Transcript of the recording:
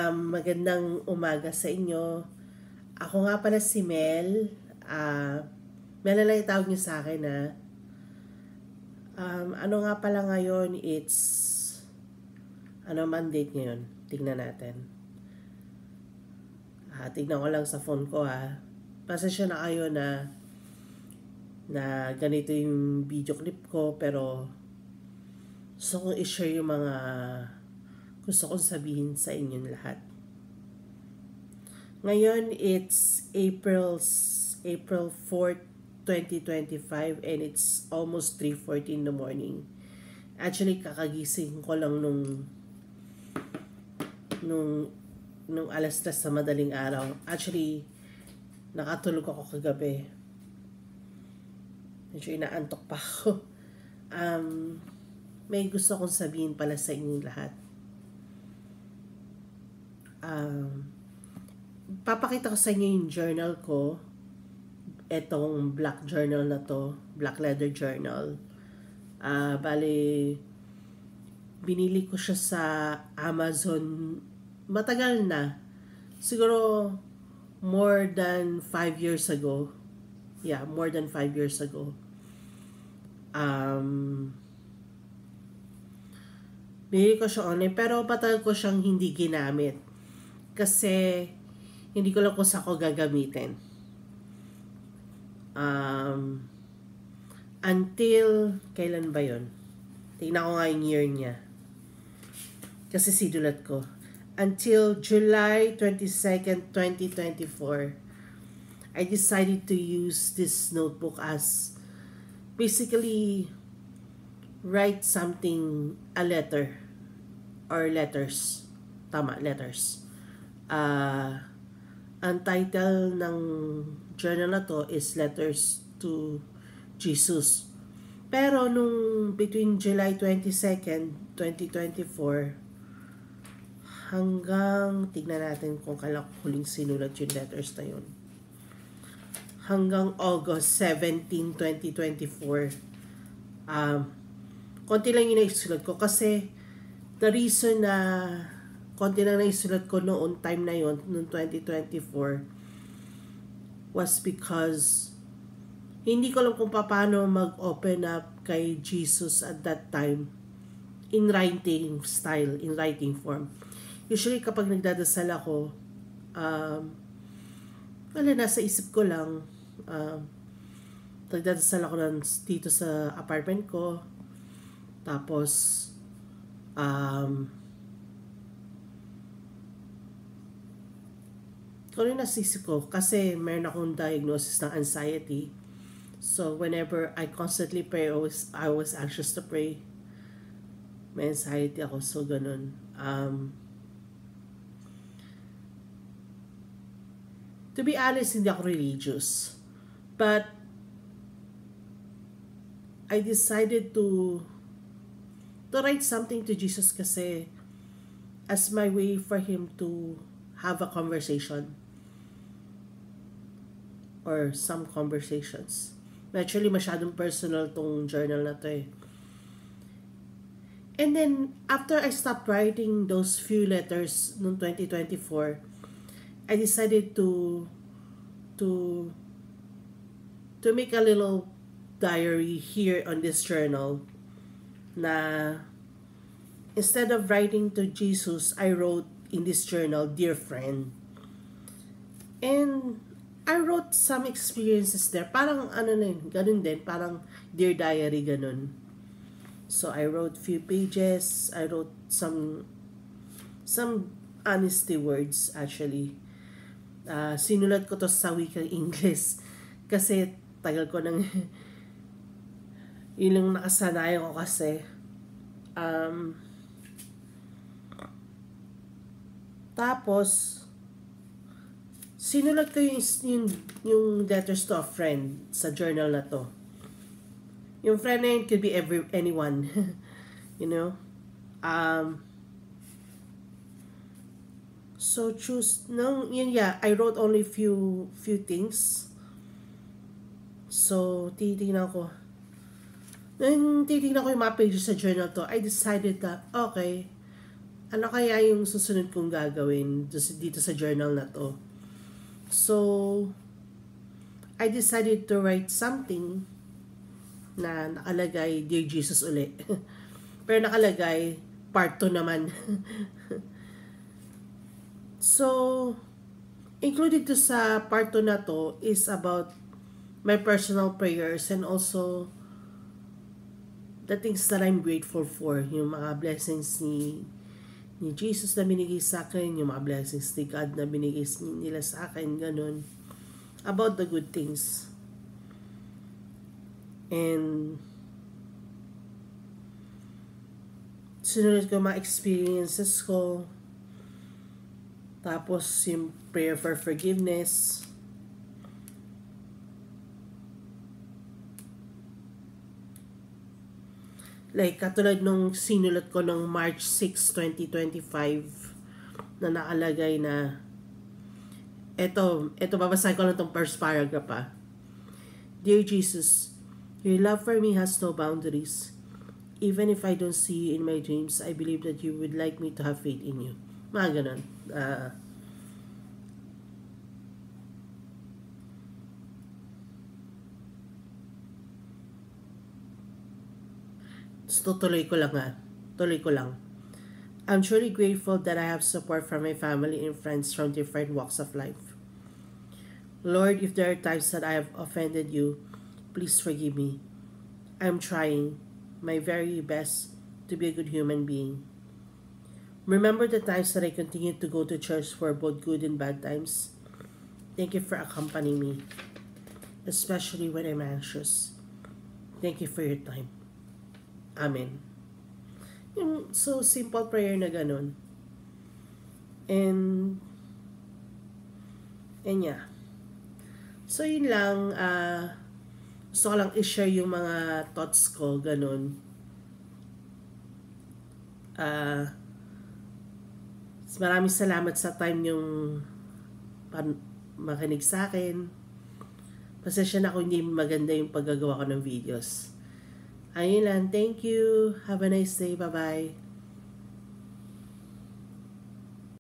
Magandang umaga sa inyo. Ako nga pala si Mel. Mel na lang itawag niyo sa akin ha. Ano nga pala ngayon, ano man date ngayon? Tingnan natin. Tignan ko lang sa phone ko ha. Pasensya na kayo na ganito yung video clip ko, pero gusto kong i-share yung mga gusto kong sabihin sa inyong lahat. Ngayon, it's April 4th, 2025, and it's almost 3:40 in the morning. Actually, kakagising ko lang nung alas 3 sa madaling araw. Actually, nakatulog ako kagabi. Medyo inaantok pa ako. May gusto kong sabihin pala sa inyong lahat. Papakita ko sa inyo yung journal ko. Etong black journal na to, black leather journal. Bali, binili ko siya sa Amazon matagal na. Siguro more than 5 years ago. Yeah, more than 5 years ago. Binili ko siya online, pero matagal ko siyang hindi ginamit. Kasi hindi ko lang kung saan ko gagamitin. Until, kailan ba yon? Tingnan ko nga yung year niya. Kasi sinulat ko. Until July 22nd, 2024, I decided to use this notebook as basically write something, a letter or letters. Tama, letters. Ang title ng journal na to is Letters to Jesus. Pero nung between July 22nd, 2024 hanggang, tignan natin kung kailan ko huling sinulat yung letters na yun. Hanggang August 17, 2024. Konti lang yung naisulat ko kasi the reason na konti lang naisulat ko noon time na yon, noong 2024, was because hindi ko alam kung paano mag-open up kay Jesus at that time in writing style, in writing form. Usually kapag nagdadasal ako, nasa isip ko lang, nagdadasal ako dito sa apartment ko, tapos kung ano nasisip ko, kasi meron akong diagnosis ng anxiety. So whenever I constantly pray, I was anxious to pray. May anxiety ako, so ganun. To be honest, hindi ako religious. But I decided to write something to Jesus kasi as my way for him to have a conversation or some conversations. Actually, masyadong personal tong journal na to eh. And then, after I stopped writing those few letters noong 2024, I decided to make a little diary here on this journal na instead of writing to Jesus, I wrote in this journal, Dear Friend. And I wrote some experiences there. Parang ano na yun, ganun din. Parang Dear Diary, ganun. So I wrote few pages. I wrote some honesty words actually. Sinulat ko to sa wikang English. Kasi tagal ko nang yun lang nakasanayan ko kasi. Tapos sinulat ko yung letters to a friend sa journal na to. Yung friend na yun could be anyone. You know? So choose, I wrote only few things. So, titignan ko. Nung titignan ko yung mga pages sa journal to, I decided that, okay, ano kaya yung susunod kong gagawin dito sa journal na to. So, I decided to write something na nakalagay, Dear Jesus uli. Pero nakalagay, part 2 naman. So, included to sa part 2 na to is about my personal prayers and also the things that I'm grateful for. Yung mga blessings ni Jesus na binigay sa akin, yung mga blessings ni God na binigay nila sa akin, ganun. About the good things. And sinunod ko mga experiences ko. Tapos yung prayer for forgiveness. Like katulad nung sinulat ko ng March 6, 2025 na nakalagay na ito babasahin ko lang tong first paragraph pa. Dear Jesus, your love for me has no boundaries. Even if I don't see you in my dreams, I believe that you would like me to have faith in you. Mga ganun. Tuloy ko lang. I'm truly grateful that I have support from my family and friends from different walks of life. Lord, if there are times that I have offended you, please forgive me. I'm trying my very best to be a good human being. Remember the times that I continued to go to church for both good and bad times. Thank you for accompanying me, especially when I'm anxious. Thank you for your time. Amen. Yung so simple prayer na ganun. And yeah. So yun lang, gusto ko lang i-share yung mga thoughts ko, ganun. Maraming salamat sa time yung makinig sa akin. Pasensya na kung hindi maganda yung paggagawa ko ng videos. Ayun lang, thank you. Have a nice day. Bye-bye.